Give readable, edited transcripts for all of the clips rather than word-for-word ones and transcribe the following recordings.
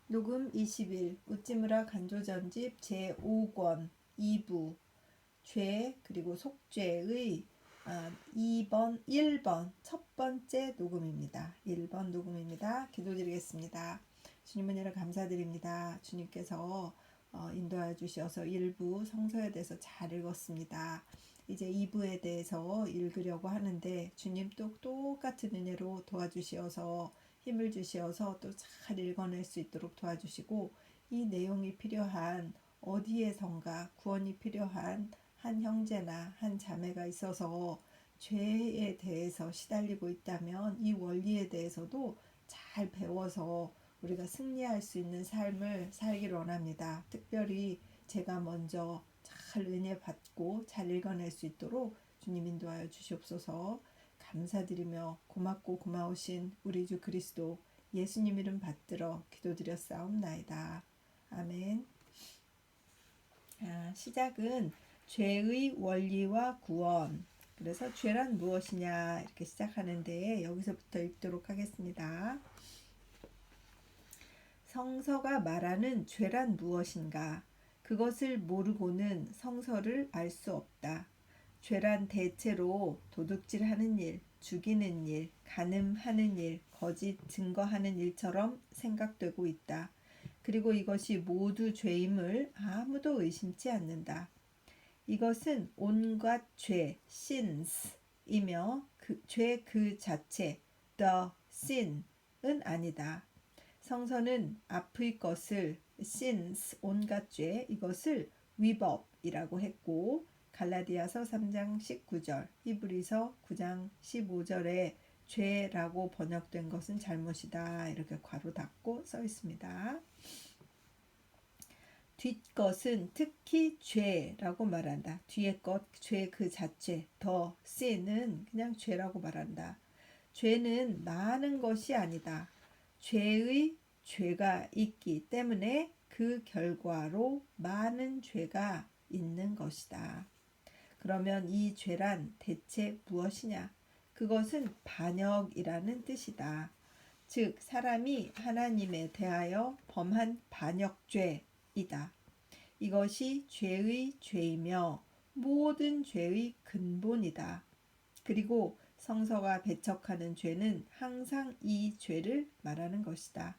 녹음 20일 우찌무라 간조전집 제5권 2부 죄 그리고 속죄의 1번 첫 번째 녹음입니다. 1번 녹음입니다. 기도드리겠습니다. 주님 은혜를 감사드립니다. 주님께서 인도하여 주셔서 1부 성서에 대해서 잘 읽었습니다. 이제 2부에 대해서 읽으려고 하는데 주님 또 똑같은 은혜로 도와주시어서 힘을 주시어서 또 잘 읽어낼 수 있도록 도와주시고 이 내용이 필요한 어디에선가 구원이 필요한 한 형제나 한 자매가 있어서 죄에 대해서 시달리고 있다면 이 원리에 대해서도 잘 배워서 우리가 승리할 수 있는 삶을 살기를 원합니다. 특별히 제가 먼저 잘 은혜 받고 잘 읽어낼 수 있도록 주님 인도하여 주시옵소서. 감사드리며 고맙고 고마우신 우리 주 그리스도 예수님 이름 받들어 기도드렸사옵나이다. 아멘. 시작은 죄의 원리와 구원. 그래서 죄란 무엇이냐 이렇게 시작하는데 여기서부터 읽도록 하겠습니다. 성서가 말하는 죄란 무엇인가? 그것을 모르고는 성서를 알 수 없다. 죄란 대체로 도둑질하는 일, 죽이는 일, 간음하는 일, 거짓 증거하는 일처럼 생각되고 있다. 그리고 이것이 모두 죄임을 아무도 의심치 않는다. 이것은 온갖 죄, sins이며 죄 그 자체, the sin은 아니다. 성서는 앞의 것을 sins, 온갖 죄, 이것을 위법이라고 했고 갈라디아서 3장 19절, 히브리서 9장 15절에 죄라고 번역된 것은 잘못이다 이렇게 괄호 닫고 써 있습니다. 뒷것은 특히 죄라고 말한다. 뒤에 것, 죄 그 자체, 더 sin은 그냥 죄라고 말한다. 죄는 많은 것이 아니다. 죄의 죄가 있기 때문에 그 결과로 많은 죄가 있는 것이다. 그러면 이 죄란 대체 무엇이냐? 그것은 반역이라는 뜻이다. 즉 사람이 하나님에 대하여 범한 반역죄이다. 이것이 죄의 죄이며 모든 죄의 근본이다. 그리고 성서가 배척하는 죄는 항상 이 죄를 말하는 것이다.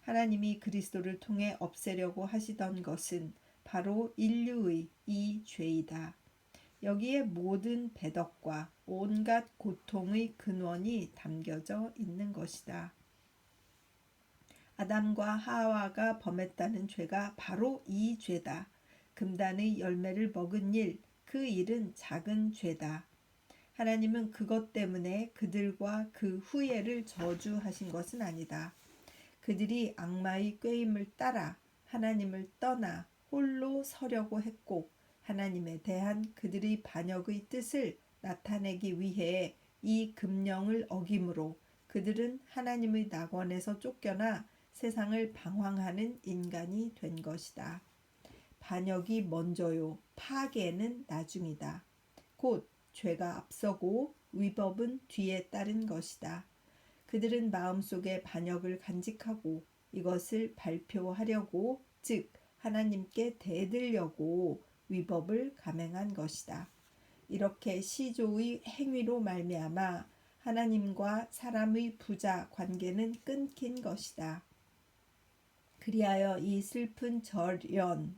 하나님이 그리스도를 통해 없애려고 하시던 것은 바로 인류의 이 죄이다. 여기에 모든 배덕과 온갖 고통의 근원이 담겨져 있는 것이다. 아담과 하와가 범했다는 죄가 바로 이 죄다. 금단의 열매를 먹은 일, 그 일은 작은 죄다. 하나님은 그것 때문에 그들과 그 후예를 저주하신 것은 아니다. 그들이 악마의 꾀임을 따라 하나님을 떠나 홀로 서려고 했고 하나님에 대한 그들의 반역의 뜻을 나타내기 위해 이 금령을 어김으로 그들은 하나님의 낙원에서 쫓겨나 세상을 방황하는 인간이 된 것이다. 반역이 먼저요, 파괴는 나중이다. 곧 죄가 앞서고 위법은 뒤에 따른 것이다. 그들은 마음속에 반역을 간직하고 이것을 발표하려고, 즉 하나님께 대들려고 위법을 감행한 것이다. 이렇게 시조의 행위로 말미암아 하나님과 사람의 부자 관계는 끊긴 것이다. 그리하여 이 슬픈 절연,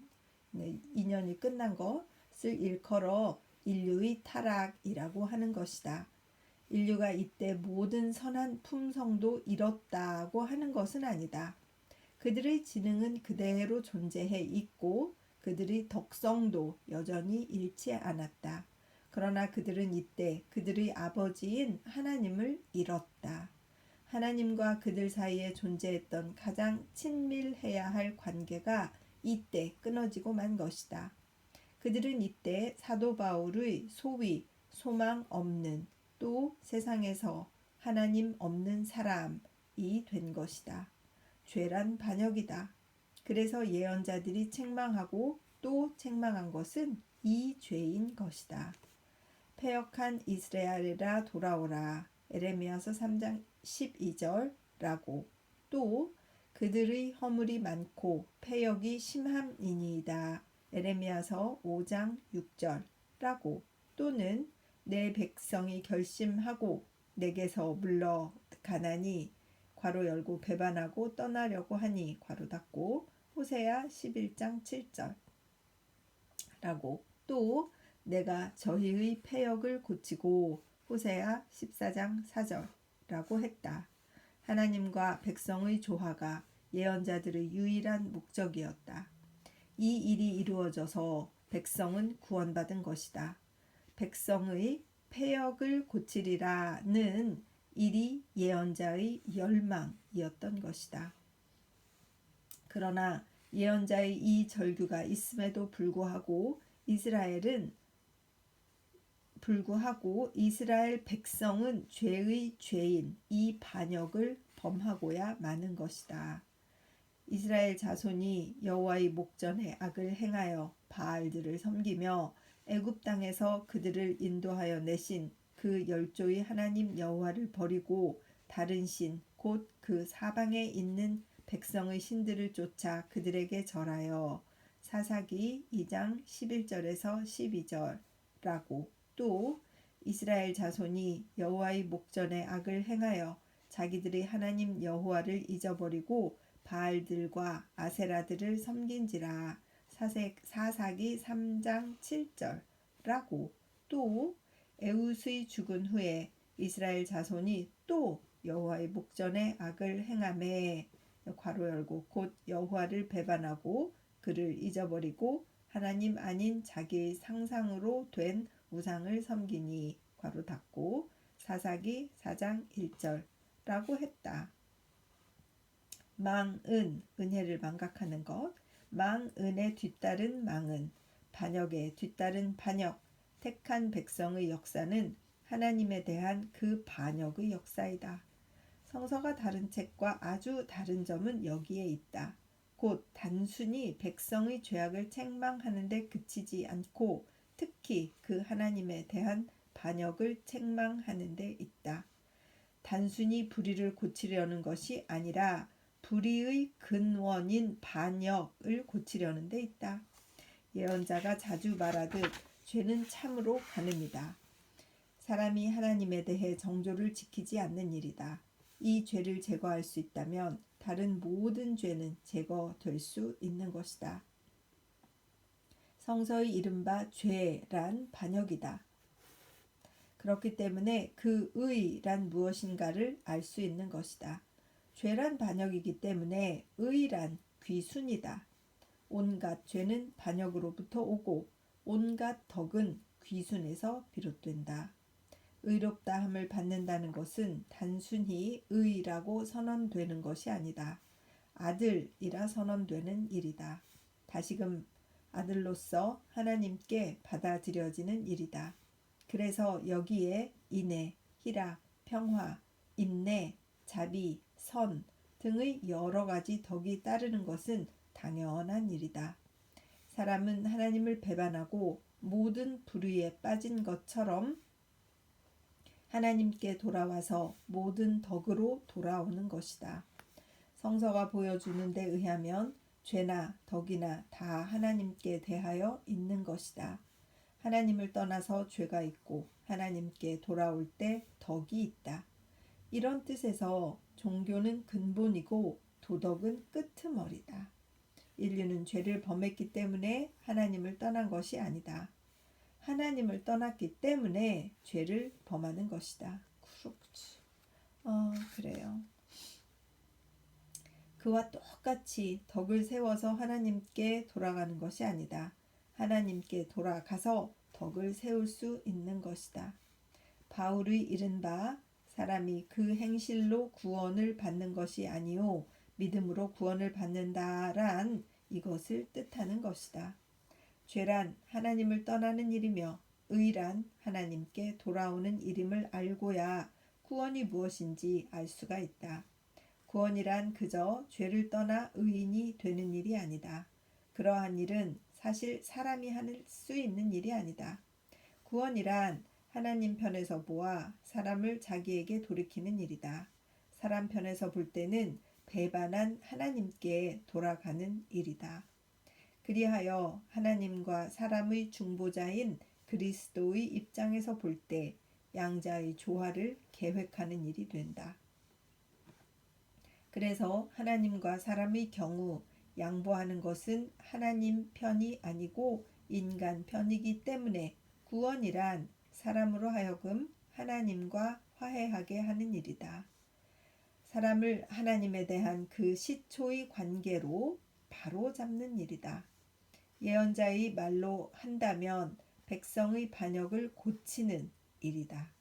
인연이 끝난 것을 일컬어 인류의 타락이라고 하는 것이다. 인류가 이때 모든 선한 품성도 잃었다고 하는 것은 아니다. 그들의 지능은 그대로 존재해 있고 그들의 덕성도 여전히 잃지 않았다. 그러나 그들은 이때 그들의 아버지인 하나님을 잃었다. 하나님과 그들 사이에 존재했던 가장 친밀해야 할 관계가 이때 끊어지고 만 것이다. 그들은 이때 사도 바울의 소위 소망 없는, 또 세상에서 하나님 없는 사람이 된 것이다. 죄란 반역이다. 그래서 예언자들이 책망하고 또 책망한 것은 이 죄인 것이다. 패역한 이스라엘이라 돌아오라. 에레미야서 3장 12절라고, 또 그들의 허물이 많고 패역이 심함이니이다. 에레미야서 5장 6절라고. 또는 내 백성이 결심하고 내게서 물러가나니 괄호 열고 배반하고 떠나려고 하니 괄호 닫고 호세아 11장 7절라고. 또 내가 저희의 패역을 고치고 호세아 14장 4절라고 했다. 하나님과 백성의 조화가 예언자들의 유일한 목적이었다. 이 일이 이루어져서 백성은 구원받은 것이다. 백성의 패역을 고치리라는 일이 예언자의 열망이었던 것이다. 그러나 예언자의 이 절규가 있음에도 불구하고 이스라엘 백성은 죄의 죄인 이 반역을 범하고야 마는 것이다. 이스라엘 자손이 여호와의 목전에 악을 행하여 바알들을 섬기며 애굽 땅에서 그들을 인도하여 내신 그 열조의 하나님 여호와를 버리고 다른 신 곧 그 사방에 있는 백성의 신들을 쫓아 그들에게 절하여 사사기 2장 11절에서 12절라고. 또 이스라엘 자손이 여호와의 목전에 악을 행하여 자기들의 하나님 여호와를 잊어버리고 바알들과 아세라들을 섬긴지라 사사기 3장 7절라고. 또 에훗의 죽은 후에 이스라엘 자손이 또 여호와의 목전에 악을 행하매 괄호 열고 곧 여호와를 배반하고 그를 잊어버리고 하나님 아닌 자기의 상상으로 된 우상을 섬기니 괄호 닫고 사사기 4장 1절라고 했다. 망은 은혜를 망각하는 것, 망은에 뒤따른 망은, 반역에 뒤따른 반역, 택한 백성의 역사는 하나님에 대한 그 반역의 역사이다. 성서가 다른 책과 아주 다른 점은 여기에 있다. 곧 단순히 백성의 죄악을 책망하는 데 그치지 않고 특히 그 하나님에 대한 반역을 책망하는 데 있다. 단순히 불의를 고치려는 것이 아니라 불의의 근원인 반역을 고치려는 데 있다. 예언자가 자주 말하듯 죄는 참으로 가늠이다. 사람이 하나님에 대해 정조를 지키지 않는 일이다. 이 죄를 제거할 수 있다면 다른 모든 죄는 제거될 수 있는 것이다. 성서의 이른바 죄란 반역이다. 그렇기 때문에 그 의란 무엇인가를 알 수 있는 것이다. 죄란 반역이기 때문에 의란 귀순이다. 온갖 죄는 반역으로부터 오고 온갖 덕은 귀순에서 비롯된다. 의롭다 함을 받는다는 것은 단순히 의라고 선언되는 것이 아니다. 아들이라 선언되는 일이다. 다시금 아들로서 하나님께 받아들여지는 일이다. 그래서 여기에 인애, 희락, 평화, 인내, 자비, 선 등의 여러 가지 덕이 따르는 것은 당연한 일이다. 사람은 하나님을 배반하고 모든 불의에 빠진 것처럼 하나님께 돌아와서 모든 덕으로 돌아오는 것이다. 성서가 보여주는 데 의하면 죄나 덕이나 다 하나님께 대하여 있는 것이다. 하나님을 떠나서 죄가 있고 하나님께 돌아올 때 덕이 있다. 이런 뜻에서 종교는 근본이고 도덕은 끄트머리다. 인류는 죄를 범했기 때문에 하나님을 떠난 것이 아니다. 하나님을 떠났기 때문에 죄를 범하는 것이다. 그렇지. 그래요. 그와 똑같이 덕을 세워서 하나님께 돌아가는 것이 아니다. 하나님께 돌아가서 덕을 세울 수 있는 것이다. 바울의 이른바 사람이 그 행실로 구원을 받는 것이 아니요 믿음으로 구원을 받는다란 이것을 뜻하는 것이다. 죄란 하나님을 떠나는 일이며 의란 하나님께 돌아오는 일임을 알고야 구원이 무엇인지 알 수가 있다. 구원이란 그저 죄를 떠나 의인이 되는 일이 아니다. 그러한 일은 사실 사람이 할 수 있는 일이 아니다. 구원이란 하나님 편에서 보아 사람을 자기에게 돌이키는 일이다. 사람 편에서 볼 때는 배반한 하나님께 돌아가는 일이다. 그리하여 하나님과 사람의 중보자인 그리스도의 입장에서 볼 때 양자의 조화를 계획하는 일이 된다. 그래서 하나님과 사람의 경우 양보하는 것은 하나님 편이 아니고 인간 편이기 때문에 구원이란 사람으로 하여금 하나님과 화해하게 하는 일이다. 사람을 하나님에 대한 그 시초의 관계로 바로잡는 일이다. 예언자의 말로 한다면 백성의 반역을 고치는 일이다.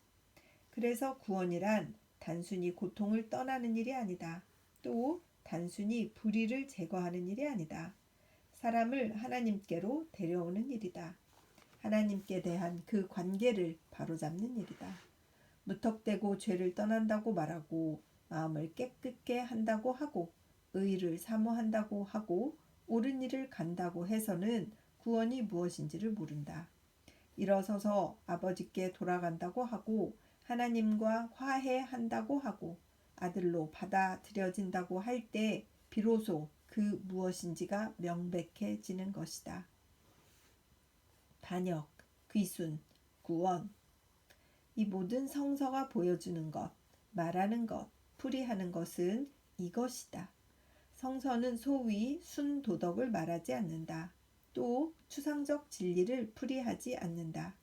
그래서 구원이란 단순히 고통을 떠나는 일이 아니다. 또 단순히 불의를 제거하는 일이 아니다. 사람을 하나님께로 데려오는 일이다. 하나님께 대한 그 관계를 바로잡는 일이다. 무턱대고 죄를 떠난다고 말하고 마음을 깨끗게 한다고 하고 의를 사모한다고 하고 옳은 일을 간다고 해서는 구원이 무엇인지를 모른다. 일어서서 아버지께 돌아간다고 하고 하나님과 화해한다고 하고 아들로 받아들여진다고 할 때 비로소 그 무엇인지가 명백해지는 것이다. 반역, 귀순, 구원, 이 모든 성서가 보여주는 것, 말하는 것, 풀이하는 것은 이것이다. 성서는 소위 순도덕을 말하지 않는다. 또 추상적 진리를 풀이하지 않는다.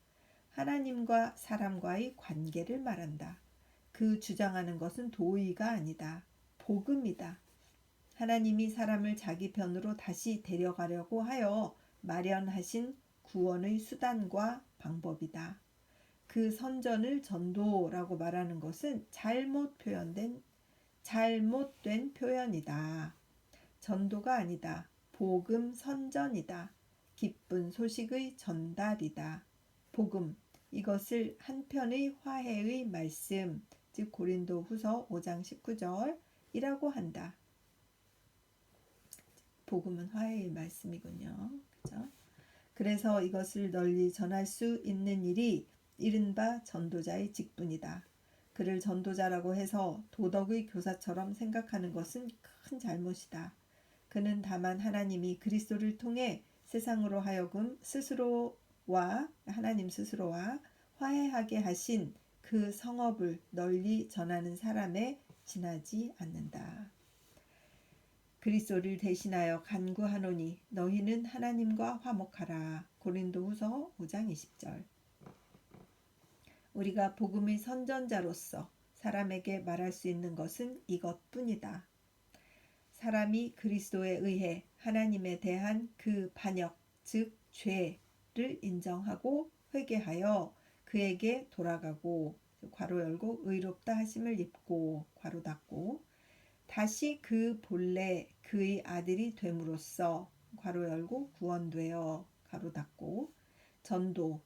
하나님과 사람과의 관계를 말한다. 그 주장하는 것은 도의가 아니다. 복음이다. 하나님이 사람을 자기 편으로 다시 데려가려고 하여 마련하신 구원의 수단과 방법이다. 그 선전을 전도라고 말하는 것은 잘못된 표현이다. 전도가 아니다. 복음 선전이다. 기쁜 소식의 전달이다. 복음, 이것을 한편의 화해의 말씀, 즉 고린도후서 5장 19절이라고 한다. 복음은 화해의 말씀이군요. 그죠? 그래서 이것을 널리 전할 수 있는 일이 이른바 전도자의 직분이다. 그를 전도자라고 해서 도덕의 교사처럼 생각하는 것은 큰 잘못이다. 그는 다만 하나님이 그리스도를 통해 세상으로 하여금 하나님 스스로와 화해하게 하신 그 성업을 널리 전하는 사람에 지나지 않는다. 그리스도를 대신하여 간구하노니 너희는 하나님과 화목하라. 고린도후서 5장 20절. 우리가 복음의 선전자로서 사람에게 말할 수 있는 것은 이것뿐이다. 사람이 그리스도에 의해 하나님에 대한 그 반역, 즉 죄를 인정하고 회개하여 그에게 돌아가고 괄호 열고 의롭다 하심을 입고 괄호 닫고 다시 그 본래 그의 아들이 됨으로써 괄호 열고 구원되어 괄호 닫고 전도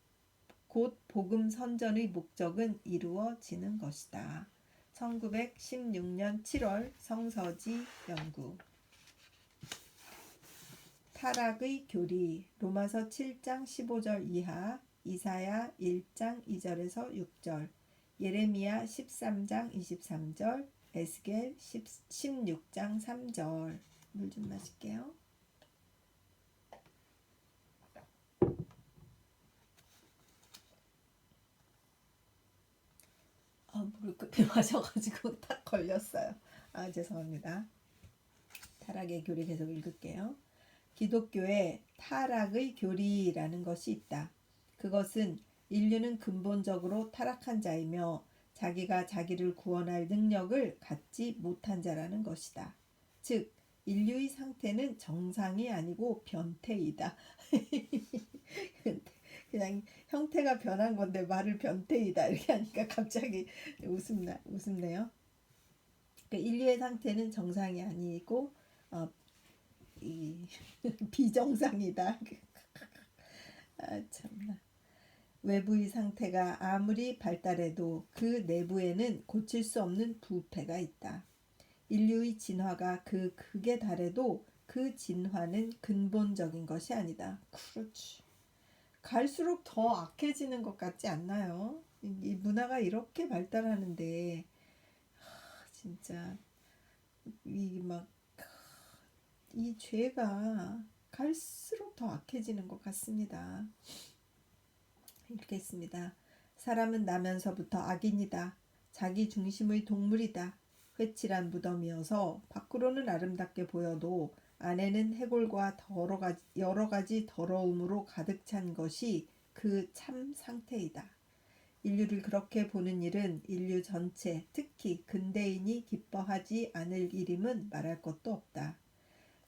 곧 복음 선전의 목적은 이루어지는 것이다. 1916년 7월 성서지 연구. 타락의 교리 로마서 7장 15절 이하, 이사야 1장 2절에서 6절, 예레미야 13장 23절, 에스겔 16장 3절. 물 좀 마실게요. 물을 급히 마셔가지고 딱 걸렸어요. 죄송합니다. 타락의 교리 계속 읽을게요. 기독교에 타락의 교리라는 것이 있다. 그것은 인류는 근본적으로 타락한 자이며 자기가 자기를 구원할 능력을 갖지 못한 자라는 것이다. 즉, 인류의 상태는 정상이 아니고 변태이다. 그냥 형태가 변한 건데 말을 변태이다 이렇게 하니까 갑자기 웃음네요. 그러니까 인류의 상태는 정상이 아니고 비정상이다. 참나. 외부의 상태가 아무리 발달해도 그 내부에는 고칠 수 없는 부패가 있다. 인류의 진화가 그 극에 달해도 그 진화는 근본적인 것이 아니다. 그렇지. 갈수록 더 악해지는 것 같지 않나요? 이 문화가 이렇게 발달하는데 진짜 이 죄가 갈수록 더 악해지는 것 같습니다. 읽겠습니다. 사람은 나면서부터 악인이다. 자기 중심의 동물이다. 회칠한 무덤이어서 밖으로는 아름답게 보여도 안에는 해골과 여러 가지 더러움으로 가득 찬 것이 그 참 상태이다. 인류를 그렇게 보는 일은 인류 전체, 특히 근대인이 기뻐하지 않을 일임은 말할 것도 없다.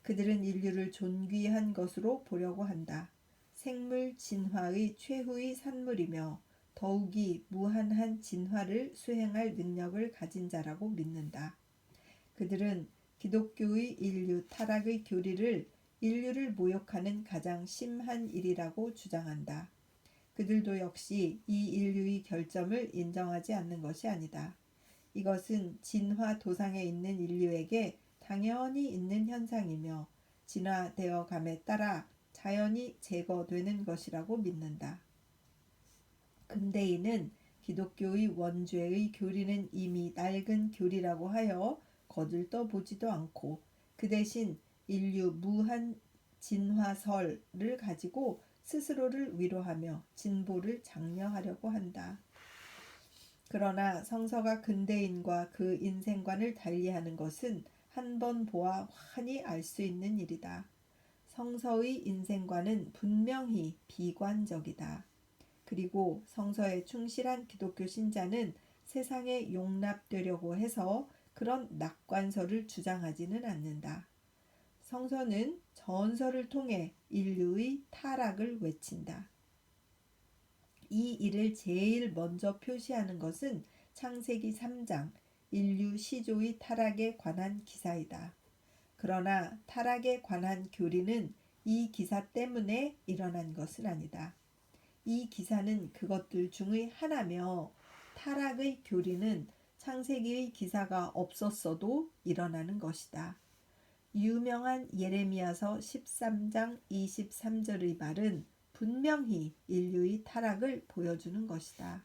그들은 인류를 존귀한 것으로 보려고 한다. 생물 진화의 최후의 산물이며 더욱이 무한한 진화를 수행할 능력을 가진 자라고 믿는다. 그들은 기독교의 인류 타락의 교리를 인류를 모욕하는 가장 심한 일이라고 주장한다. 그들도 역시 이 인류의 결점을 인정하지 않는 것이 아니다. 이것은 진화 도상에 있는 인류에게 당연히 있는 현상이며 진화되어 감에 따라 자연히 제거되는 것이라고 믿는다. 근대인은 기독교의 원죄의 교리는 이미 낡은 교리라고 하여 거들떠 보지도 않고 그 대신 인류 무한 진화설을 가지고 스스로를 위로하며 진보를 장려하려고 한다. 그러나 성서가 근대인과 그 인생관을 달리하는 것은 한 번 보아 환히 알 수 있는 일이다. 성서의 인생관은 분명히 비관적이다. 그리고 성서에 충실한 기독교 신자는 세상에 용납되려고 해서 그런 낙관설을 주장하지는 않는다. 성서는 전설을 통해 인류의 타락을 외친다. 이 일을 제일 먼저 표시하는 것은 창세기 3장 인류 시조의 타락에 관한 기사이다. 그러나 타락에 관한 교리는 이 기사 때문에 일어난 것은 아니다. 이 기사는 그것들 중의 하나며 타락의 교리는 창세기의 기사가 없었어도 일어나는 것이다. 유명한 예레미야서 13장 23절의 말은 분명히 인류의 타락을 보여주는 것이다.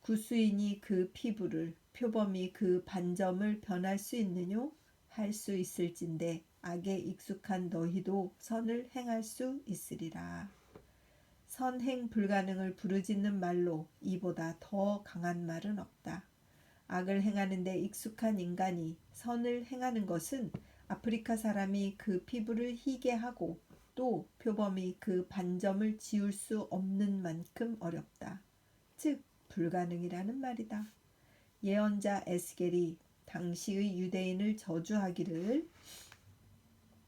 구수인이 그 피부를 표범이 그 반점을 변할 수 있느뇨? 할 수 있을진데 악에 익숙한 너희도 선을 행할 수 있으리라. 선행 불가능을 부르짖는 말로 이보다 더 강한 말은 없다. 악을 행하는 데 익숙한 인간이 선을 행하는 것은 아프리카 사람이 그 피부를 희게 하고 또 표범이 그 반점을 지울 수 없는 만큼 어렵다. 즉 불가능이라는 말이다. 예언자 에스겔이 당시의 유대인을 저주하기를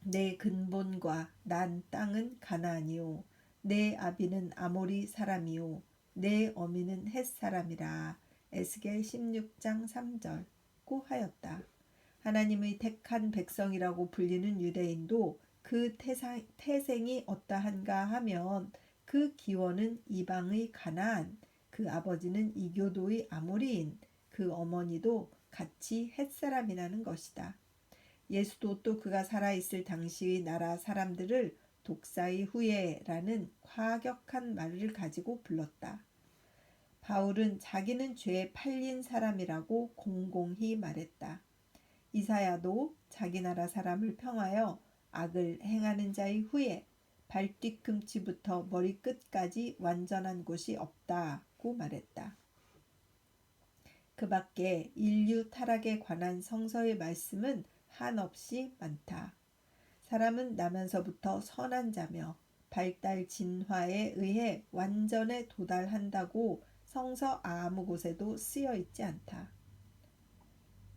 내 근본과 난 땅은 가나안이요 내 아비는 아모리 사람이요 내 어미는 헷 사람이라 에스겔 16장 3절고 하였다. 하나님의 택한 백성이라고 불리는 유대인도 그 태생이 어떠한가 하면 그 기원은 이방의 가나안, 그 아버지는 이교도의 아모리인, 그 어머니도 같이 헷사람이라는 것이다. 예수도 또 그가 살아있을 당시의 나라 사람들을 독사의 후예라는 과격한 말을 가지고 불렀다. 바울은 자기는 죄에 팔린 사람이라고 공공히 말했다. 이사야도 자기 나라 사람을 평하여 악을 행하는 자의 후에 발뒤꿈치부터 머리끝까지 완전한 곳이 없다고 말했다. 그 밖에 인류 타락에 관한 성서의 말씀은 한없이 많다. 사람은 나면서부터 선한 자며 발달 진화에 의해 완전에 도달한다고 성서 아무 곳에도 쓰여 있지 않다.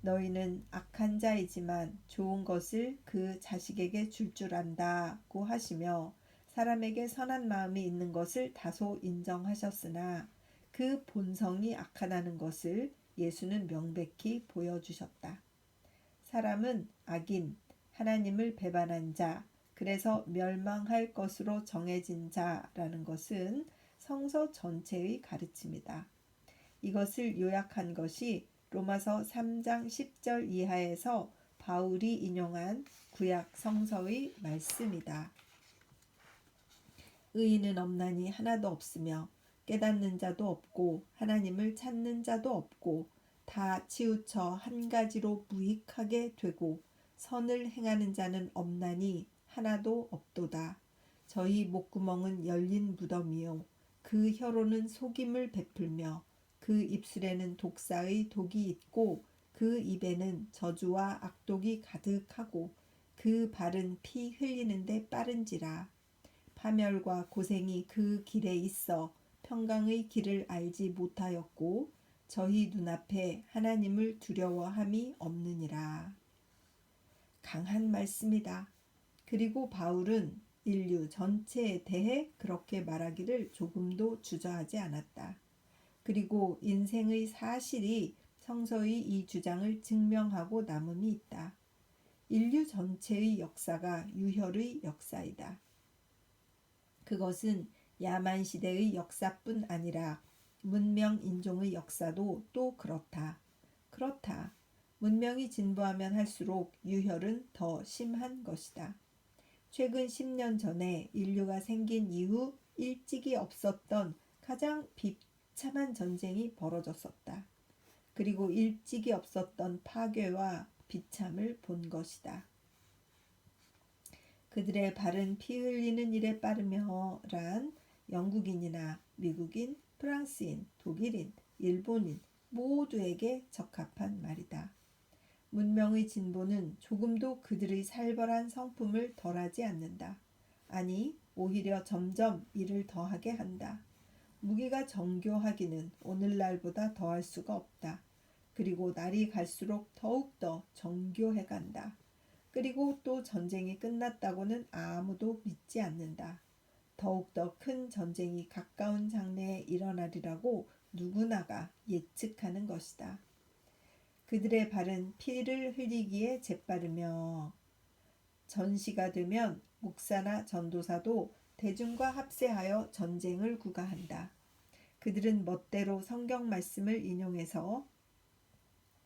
너희는 악한 자이지만 좋은 것을 그 자식에게 줄 안다고 하시며 사람에게 선한 마음이 있는 것을 다소 인정하셨으나 그 본성이 악하다는 것을 예수는 명백히 보여주셨다. 사람은 악인, 하나님을 배반한 자, 그래서 멸망할 것으로 정해진 자라는 것은 성서 전체의 가르침이다. 이것을 요약한 것이 로마서 3장 10절 이하에서 바울이 인용한 구약 성서의 말씀이다. 의인은 없나니 하나도 없으며 깨닫는 자도 없고 하나님을 찾는 자도 없고 다 치우쳐 한 가지로 무익하게 되고 선을 행하는 자는 없나니 하나도 없도다. 저희 목구멍은 열린 무덤이요 그 혀로는 속임을 베풀며 그 입술에는 독사의 독이 있고 그 입에는 저주와 악독이 가득하고 그 발은 피 흘리는데 빠른지라. 파멸과 고생이 그 길에 있어 평강의 길을 알지 못하였고 저희 눈앞에 하나님을 두려워함이 없느니라. 강한 말씀이다. 그리고 바울은 인류 전체에 대해 그렇게 말하기를 조금도 주저하지 않았다. 그리고 인생의 사실이 성서의 이 주장을 증명하고 남음이 있다. 인류 전체의 역사가 유혈의 역사이다. 그것은 야만 시대의 역사뿐 아니라 문명 인종의 역사도 또 그렇다. 그렇다. 문명이 진보하면 할수록 유혈은 더 심한 것이다. 최근 10년 전에 인류가 생긴 이후 일찍이 없었던 가장 비참한 전쟁이 벌어졌었다. 그리고 일찍이 없었던 파괴와 비참을 본 것이다. 그들의 발은 피 흘리는 일에 빠르며 란 영국인이나 미국인, 프랑스인, 독일인, 일본인 모두에게 적합한 말이다. 문명의 진보는 조금도 그들의 살벌한 성품을 덜하지 않는다. 아니, 오히려 점점 이를 더하게 한다. 무기가 정교하기는 오늘날보다 더할 수가 없다. 그리고 날이 갈수록 더욱더 정교해 간다. 그리고 또 전쟁이 끝났다고는 아무도 믿지 않는다. 더욱더 큰 전쟁이 가까운 장래에 일어나리라고 누구나가 예측하는 것이다. 그들의 발은 피를 흘리기에 재빠르며 전시가 되면 목사나 전도사도 대중과 합세하여 전쟁을 구가한다. 그들은 멋대로 성경 말씀을 인용해서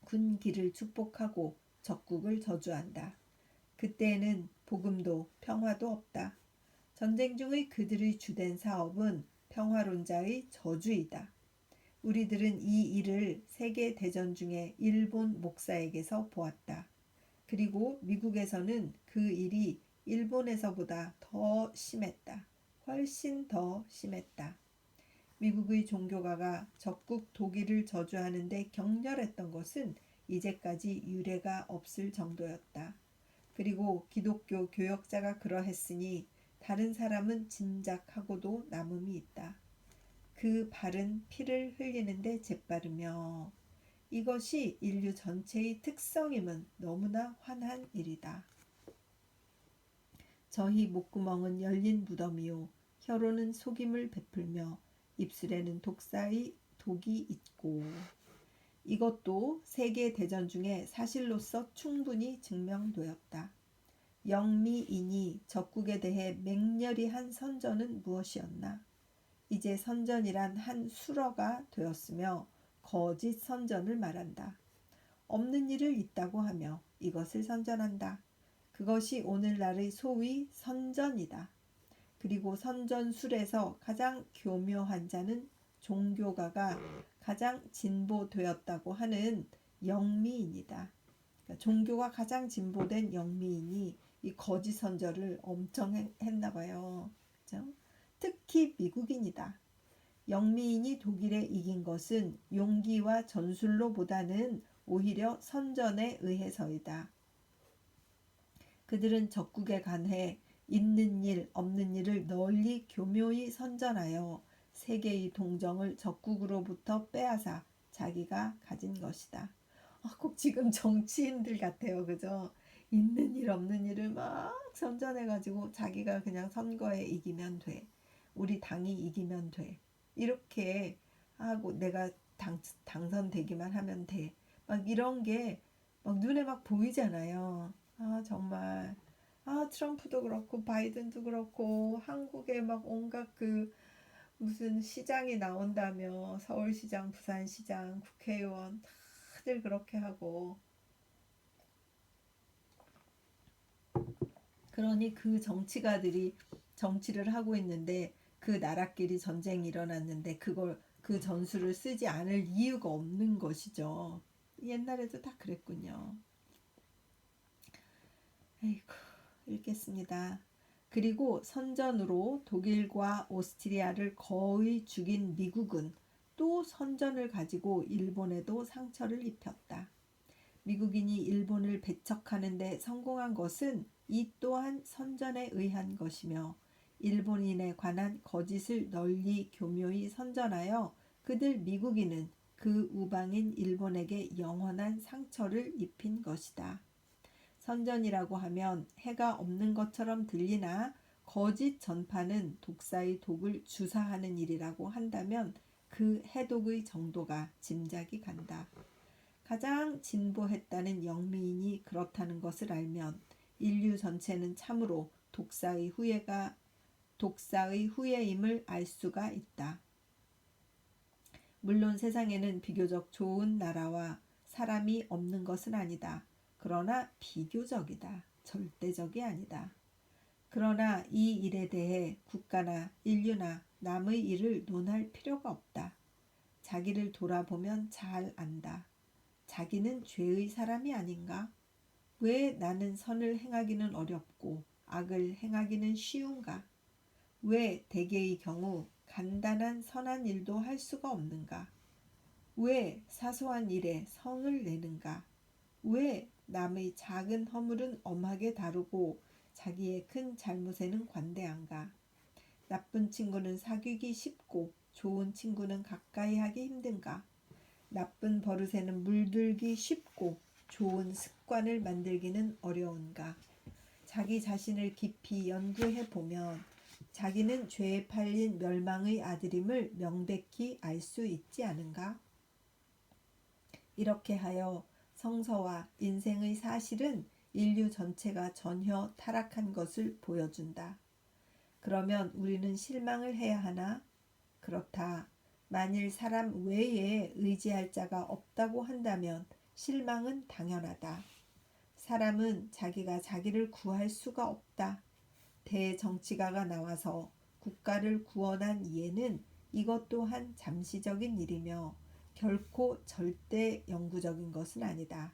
군기를 축복하고 적국을 저주한다. 그때에는 복음도 평화도 없다. 전쟁 중의 그들의 주된 사업은 평화론자의 저주이다. 우리들은 이 일을 세계대전 중에 일본 목사에게서 보았다. 그리고 미국에서는 그 일이 일본에서보다 더 심했다. 훨씬 더 심했다. 미국의 종교가가 적국 독일을 저주하는데 격렬했던 것은 이제까지 유례가 없을 정도였다. 그리고 기독교 교역자가 그러했으니 다른 사람은 짐작하고도 남음이 있다. 그 발은 피를 흘리는데 재빠르며 이것이 인류 전체의 특성임은 너무나 환한 일이다. 저희 목구멍은 열린 무덤이요 혀로는 속임을 베풀며 입술에는 독사의 독이 있고. 이것도 세계대전 중에 사실로서 충분히 증명되었다. 영미인이 적국에 대해 맹렬히 한 선전은 무엇이었나? 이제 선전이란 한 수러가 되었으며 거짓 선전을 말한다. 없는 일을 있다고 하며 이것을 선전한다. 그것이 오늘날의 소위 선전이다. 그리고 선전술에서 가장 교묘한 자는 종교가가 가장 진보되었다고 하는 영미인이다. 그러니까 종교가 가장 진보된 영미인이 이 거짓 선전을 엄청 했나 봐요. 그렇죠? 특히 미국인이다. 영미인이 독일에 이긴 것은 용기와 전술로보다는 오히려 선전에 의해서이다. 그들은 적국에 관해 있는 일, 없는 일을 널리 교묘히 선전하여 세계의 동정을 적국으로부터 빼앗아 자기가 가진 것이다. 꼭 지금 정치인들 같아요. 그죠? 있는 일, 없는 일을 막 선전해가지고 자기가 그냥 선거에 이기면 돼. 우리 당이 이기면 돼. 이렇게 하고 내가 당선되기만 하면 돼. 막 이런 게 막 눈에 막 보이잖아요. 정말. 트럼프도 그렇고 바이든도 그렇고 한국에 막 온갖 그 무슨 시장이 나온다며 서울시장, 부산시장, 국회의원 다들 그렇게 하고. 그러니 그 정치가들이 정치를 하고 있는데 그 나라끼리 전쟁이 일어났는데 그걸 그 전술을 쓰지 않을 이유가 없는 것이죠. 옛날에도 다 그랬군요. 아이고, 읽겠습니다. 그리고 선전으로 독일과 오스트리아를 거의 죽인 미국은 또 선전을 가지고 일본에도 상처를 입혔다. 미국인이 일본을 배척하는 데 성공한 것은 이 또한 선전에 의한 것이며 일본인에 관한 거짓을 널리 교묘히 선전하여 그들 미국인은 그 우방인 일본에게 영원한 상처를 입힌 것이다. 선전이라고 하면 해가 없는 것처럼 들리나 거짓 전파는 독사의 독을 주사하는 일이라고 한다면 그 해독의 정도가 짐작이 간다. 가장 진보했다는 영미인이 그렇다는 것을 알면 인류 전체는 참으로 독사의 후예임을 알 수가 있다. 물론 세상에는 비교적 좋은 나라와 사람이 없는 것은 아니다. 그러나 비교적이다. 절대적이 아니다. 그러나 이 일에 대해 국가나 인류나 남의 일을 논할 필요가 없다. 자기를 돌아보면 잘 안다. 자기는 죄의 사람이 아닌가? 왜 나는 선을 행하기는 어렵고 악을 행하기는 쉬운가? 왜 대개의 경우 간단한 선한 일도 할 수가 없는가? 왜 사소한 일에 성을 내는가? 왜 남의 작은 허물은 엄하게 다루고 자기의 큰 잘못에는 관대한가? 나쁜 친구는 사귀기 쉽고 좋은 친구는 가까이 하기 힘든가? 나쁜 버릇에는 물들기 쉽고 좋은 습관을 만들기는 어려운가? 자기 자신을 깊이 연구해 보면 자기는 죄에 팔린 멸망의 아들임을 명백히 알 수 있지 않은가? 이렇게 하여 성서와 인생의 사실은 인류 전체가 전혀 타락한 것을 보여준다. 그러면 우리는 실망을 해야 하나? 그렇다. 만일 사람 외에 의지할 자가 없다고 한다면 실망은 당연하다. 사람은 자기가 자기를 구할 수가 없다. 대정치가가 나와서 국가를 구원한 이에는 이것 또한 잠시적인 일이며 결코 절대 영구적인 것은 아니다.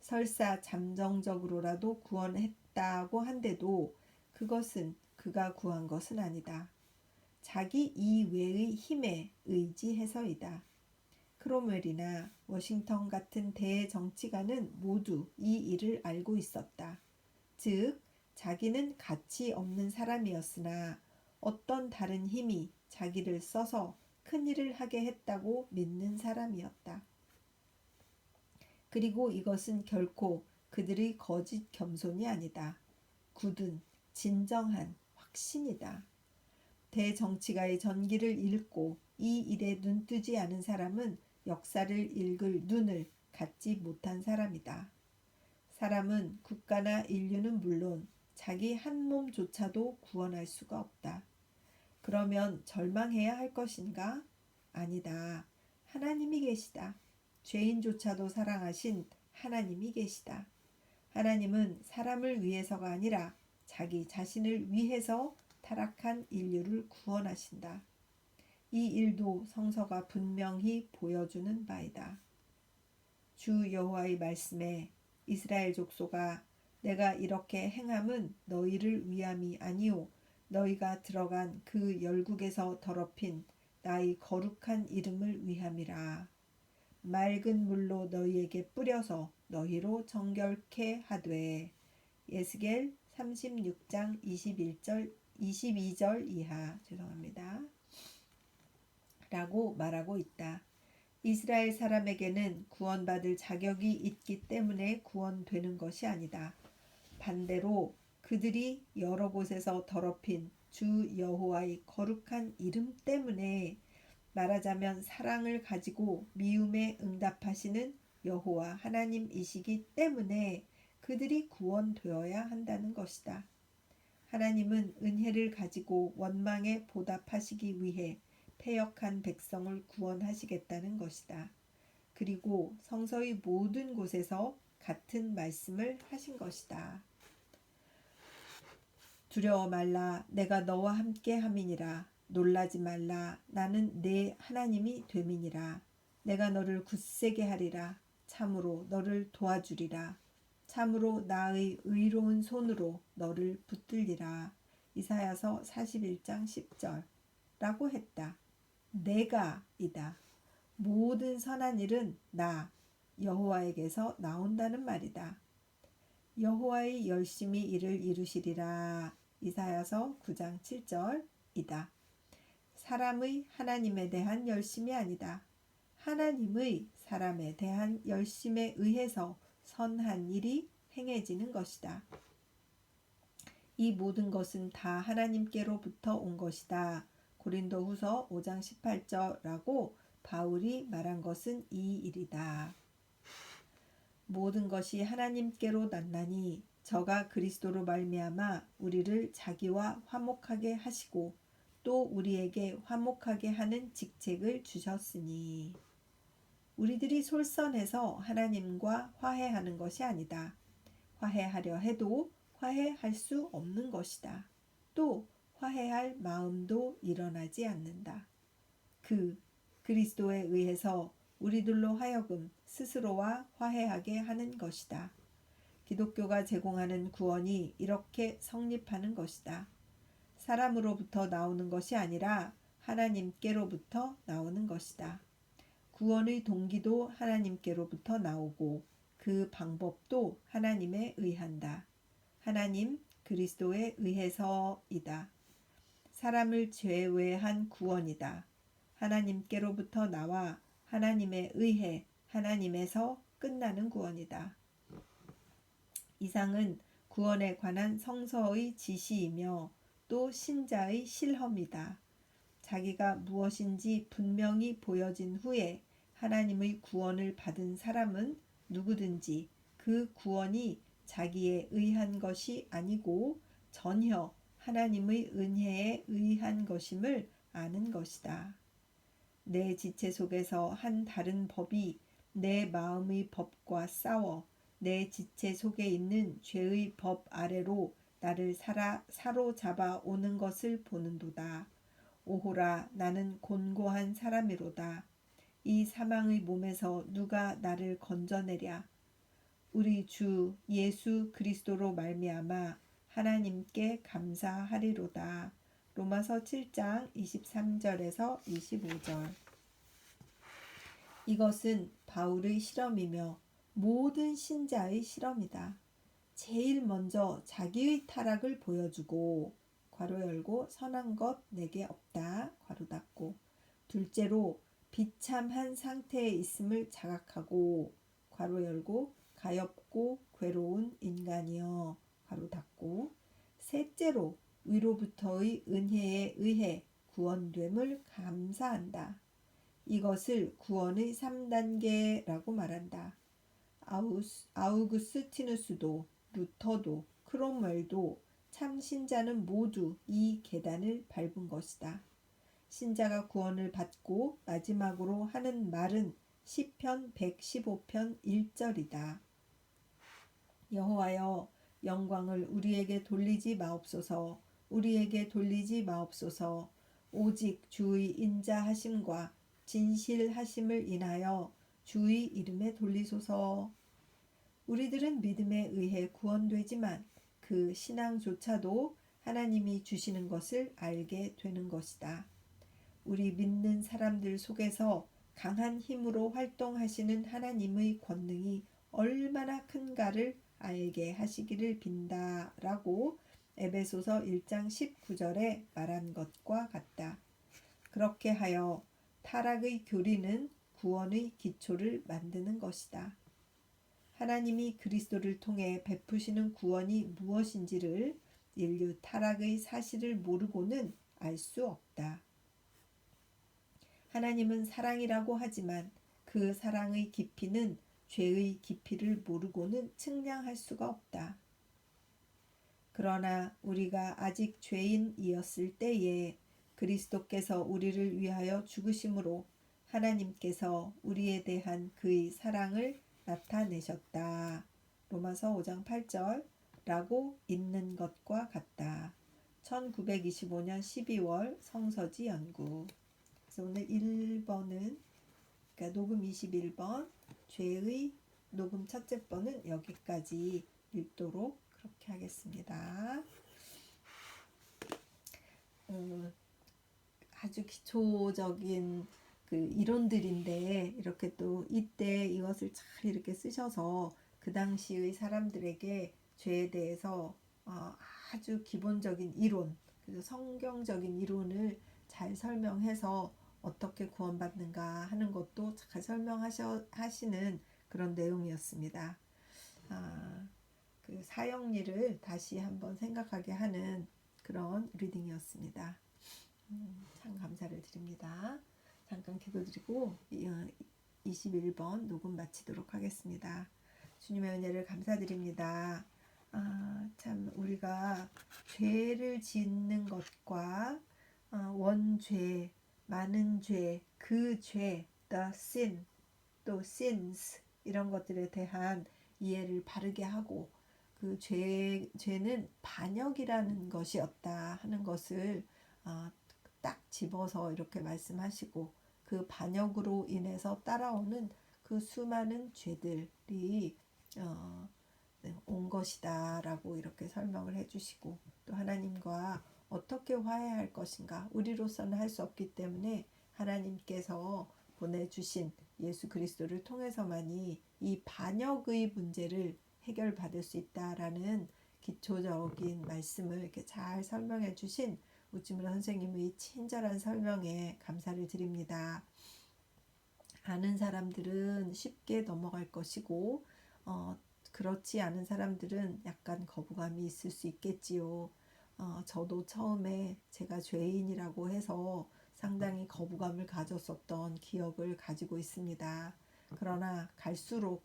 설사 잠정적으로라도 구원했다고 한데도 그것은 그가 구한 것은 아니다. 자기 이외의 힘에 의지해서이다. 크롬웰이나 워싱턴 같은 대정치가는 모두 이 일을 알고 있었다. 즉, 자기는 가치 없는 사람이었으나 어떤 다른 힘이 자기를 써서 큰 일을 하게 했다고 믿는 사람이었다. 그리고 이것은 결코 그들의 거짓 겸손이 아니다. 굳은 진정한 확신이다. 대정치가의 전기를 읽고 이 일에 눈뜨지 않은 사람은 역사를 읽을 눈을 갖지 못한 사람이다. 사람은 국가나 인류는 물론 자기 한 몸조차도 구원할 수가 없다. 그러면 절망해야 할 것인가? 아니다. 하나님이 계시다. 죄인조차도 사랑하신 하나님이 계시다. 하나님은 사람을 위해서가 아니라 자기 자신을 위해서 타락한 인류를 구원하신다. 이 일도 성서가 분명히 보여주는 바이다. 주 여호와의 말씀에 이스라엘 족속아 내가 이렇게 행함은 너희를 위함이 아니오 너희가 들어간 그 열국에서 더럽힌 나의 거룩한 이름을 위함이라. 맑은 물로 너희에게 뿌려서 너희로 정결케 하되. 예스겔 36장 22절 이하 라고 말하고 있다. 이스라엘 사람에게는 구원받을 자격이 있기 때문에 구원되는 것이 아니다. 반대로 그들이 여러 곳에서 더럽힌 주 여호와의 거룩한 이름 때문에 말하자면 사랑을 가지고 미움에 응답하시는 여호와 하나님이시기 때문에 그들이 구원되어야 한다는 것이다. 하나님은 은혜를 가지고 원망에 보답하시기 위해 패역한 백성을 구원하시겠다는 것이다. 그리고 성서의 모든 곳에서 같은 말씀을 하신 것이다. 두려워 말라 내가 너와 함께 함이니라. 놀라지 말라 나는 내 하나님이 됨이니라. 내가 너를 굳세게 하리라. 참으로 너를 도와주리라. 참으로 나의 의로운 손으로 너를 붙들리라. 이사야서 41장 10절라고 했다. 내가이다. 모든 선한 일은 나 여호와에게서 나온다는 말이다. 여호와의 열심히 일을 이루시리라. 이사야서 9장 7절이다. 사람의 하나님에 대한 열심이 아니다. 하나님의 사람에 대한 열심에 의해서 선한 일이 행해지는 것이다. 이 모든 것은 다 하나님께로부터 온 것이다. 고린도후서 5장 18절라고 바울이 말한 것은 이 일이다. 모든 것이 하나님께로 났나니 저가 그리스도로 말미암아 우리를 자기와 화목하게 하시고 또 우리에게 화목하게 하는 직책을 주셨으니 우리들이 솔선해서 하나님과 화해하는 것이 아니다. 화해하려 해도 화해할 수 없는 것이다. 또 화해할 마음도 일어나지 않는다. 그리스도에 의해서 우리들로 하여금 스스로와 화해하게 하는 것이다. 기독교가 제공하는 구원이 이렇게 성립하는 것이다. 사람으로부터 나오는 것이 아니라 하나님께로부터 나오는 것이다. 구원의 동기도 하나님께로부터 나오고 그 방법도 하나님에 의한다. 하나님 그리스도에 의해서이다. 사람을 제외한 구원이다. 하나님께로부터 나와 하나님에 의해 하나님에서 끝나는 구원이다. 이상은 구원에 관한 성서의 지시이며 또 신자의 실험이다. 자기가 무엇인지 분명히 보여진 후에 하나님의 구원을 받은 사람은 누구든지 그 구원이 자기에 의한 것이 아니고 전혀 하나님의 은혜에 의한 것임을 아는 것이다. 내 지체 속에서 한 다른 법이 내 마음의 법과 싸워 내 지체 속에 있는 죄의 법 아래로 나를 사로잡아 오는 것을 보는도다. 오호라 나는 곤고한 사람이로다. 이 사망의 몸에서 누가 나를 건져내랴. 우리 주 예수 그리스도로 말미암아 하나님께 감사하리로다. 로마서 7장 23절에서 25절. 이것은 바울의 실험이며 모든 신자의 실험이다. 제일 먼저 자기의 타락을 보여주고 괄호 열고 선한 것 내게 없다 괄호 닫고 둘째로 비참한 상태에 있음을 자각하고 괄호 열고 가엾고 괴로운 인간이여 괄호 닫고 셋째로 위로부터의 은혜에 의해 구원됨을 감사한다. 이것을 구원의 3단계라고 말한다. 아우구스티누스도 루터도 크롬웰도 참 신자는 모두 이 계단을 밟은 것이다. 신자가 구원을 받고 마지막으로 하는 말은 시편 115편 1절이다. 여호와여 영광을 우리에게 돌리지 마옵소서. 우리에게 돌리지 마옵소서. 오직 주의 인자하심과 진실하심을 인하여 주의 이름에 돌리소서. 우리들은 믿음에 의해 구원되지만 그 신앙조차도 하나님이 주시는 것을 알게 되는 것이다. 우리 믿는 사람들 속에서 강한 힘으로 활동하시는 하나님의 권능이 얼마나 큰가를 알게 하시기를 빈다라고 에베소서 1장 19절에 말한 것과 같다. 그렇게 하여 타락의 교리는 구원의 기초를 만드는 것이다. 하나님이 그리스도를 통해 베푸시는 구원이 무엇인지를 인류 타락의 사실을 모르고는 알 수 없다. 하나님은 사랑이라고 하지만 그 사랑의 깊이는 죄의 깊이를 모르고는 측량할 수가 없다. 그러나 우리가 아직 죄인이었을 때에 그리스도께서 우리를 위하여 죽으심으로 하나님께서 우리에 대한 그의 사랑을 나타내셨다. 로마서 5장 8절라고 있는 것과 같다. 1925년 12월 성서지 연구. 그래서 오늘 1번은 그러니까 녹음 21번 죄의 녹음 첫째 번은 여기까지 읽도록 그렇게 하겠습니다. 아주 기초적인 그 이론들인데 이렇게 또 이때 이것을 잘 이렇게 쓰셔서 그 당시의 사람들에게 죄에 대해서 아주 기본적인 이론, 그래서 성경적인 이론을 잘 설명해서 어떻게 구원받는가 하는 것도 잘 설명하시는 그런 내용이었습니다. 그 사형리를 다시 한번 생각하게 하는 그런 리딩이었습니다. 참 감사를 드립니다. 잠깐 기도드리고 21번 녹음 마치도록 하겠습니다. 주님의 은혜를 감사드립니다. 참 우리가 죄를 짓는 것과 원죄, 많은 죄, 그 죄, the sin, 또 sins 이런 것들에 대한 이해를 바르게 하고 그 죄는 반역이라는 것이었다 하는 것을 딱 집어서 이렇게 말씀하시고 그 반역으로 인해서 따라오는 그 수많은 죄들이 온 것이다 라고 이렇게 설명을 해주시고 또 하나님과 어떻게 화해할 것인가 우리로서는 할 수 없기 때문에 하나님께서 보내주신 예수 그리스도를 통해서만이 이 반역의 문제를 해결받을 수 있다라는 기초적인 말씀을 이렇게 잘 설명해 주신 우찌무라 선생님의 친절한 설명에 감사를 드립니다. 아는 사람들은 쉽게 넘어갈 것이고 그렇지 않은 사람들은 약간 거부감이 있을 수 있겠지요. 저도 처음에 제가 죄인이라고 해서 상당히 거부감을 가졌었던 기억을 가지고 있습니다. 그러나 갈수록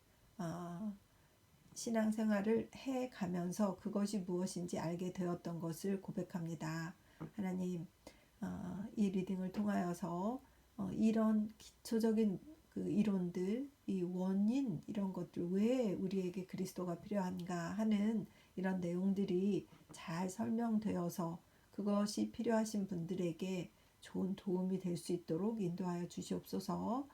신앙생활을 해가면서 그것이 무엇인지 알게 되었던 것을 고백합니다. 하나님, 이 리딩을 통하여서 이런 기초적인 그 이론들, 이 원인 이런 것들 왜 우리에게 그리스도가 필요한가 하는 이런 내용들이 잘 설명되어서 그것이 필요하신 분들에게 좋은 도움이 될 수 있도록 인도하여 주시옵소서.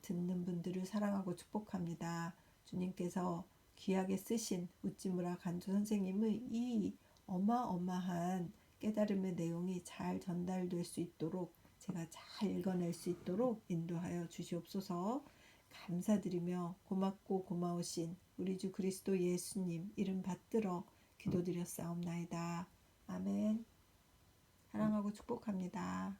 듣는 분들을 사랑하고 축복합니다. 주님께서 귀하게 쓰신 우찌무라 간주 선생님의 이 어마어마한 깨달음의 내용이 잘 전달될 수 있도록 제가 잘 읽어낼 수 있도록 인도하여 주시옵소서. 감사드리며 고맙고 고마우신 우리 주 그리스도 예수님 이름 받들어 기도드렸사옵나이다. 아멘. 사랑하고 축복합니다.